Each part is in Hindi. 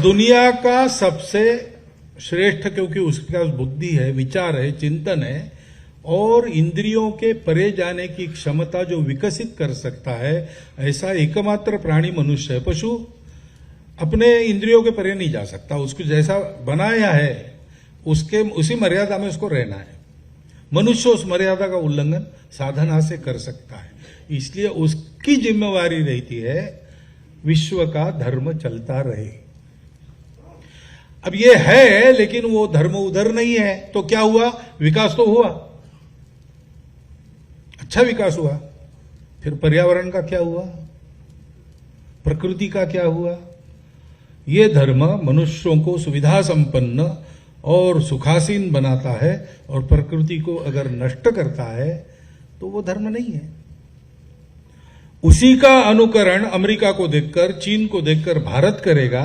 दुनिया का सबसे श्रेष्ठ, क्योंकि उसके पास बुद्धि है, विचार है, चिंतन है और इंद्रियों के परे जाने की क्षमता जो विकसित कर सकता है, ऐसा एकमात्र प्राणी मनुष्य है। पशु अपने इंद्रियों के परे नहीं जा सकता, उसको जैसा बनाया है उसी मर्यादा में उसको रहना है। मनुष्य उस मर्यादा का उल्लंघन साधना से कर सकता है, इसलिए उसकी जिम्मेवारी रहती है विश्व का धर्म चलता रहे। अब ये है, लेकिन वो धर्म उधर नहीं है, तो क्या हुआ? विकास तो हुआ, अच्छा विकास हुआ। फिर पर्यावरण का क्या हुआ? प्रकृति का क्या हुआ? ये धर्म मनुष्यों को सुविधा संपन्न और सुखासीन बनाता है और प्रकृति को अगर नष्ट करता है तो वो धर्म नहीं है। उसी का अनुकरण अमेरिका को देखकर, चीन को देखकर भारत करेगा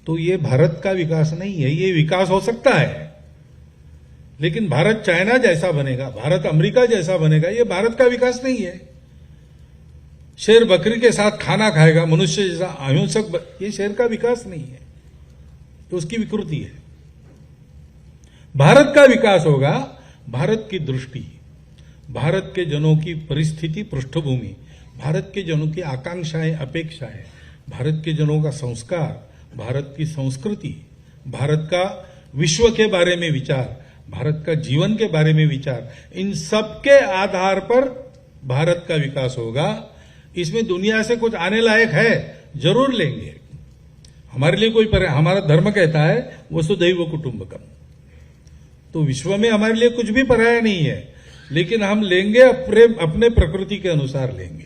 तो ये भारत का विकास नहीं है। ये विकास हो सकता है, लेकिन भारत चाइना जैसा बनेगा, भारत अमेरिका जैसा बनेगा, ये भारत का विकास नहीं है। शेर बकरी के साथ खाना खाएगा मनुष्य जैसा अहिंसक, ये शेर का विकास नहीं है, तो उसकी विकृति है। भारत का विकास होगा भारत की दृष्टि, भारत के जनों की परिस्थिति, पृष्ठभूमि, भारत के जनों की आकांक्षाएं, अपेक्षाएं, भारत के जनों का संस्कार, भारत की संस्कृति, भारत का विश्व के बारे में विचार, भारत का जीवन के बारे में विचार, इन सब के आधार पर भारत का विकास होगा। इसमें दुनिया से कुछ आने लायक है, जरूर लेंगे। हमारे लिए कोई हमारा धर्म कहता है वसुधैव कुटुंबकम, तो विश्व में हमारे लिए कुछ भी पराया नहीं है, लेकिन हम लेंगे अपने प्रकृति के अनुसार लेंगे।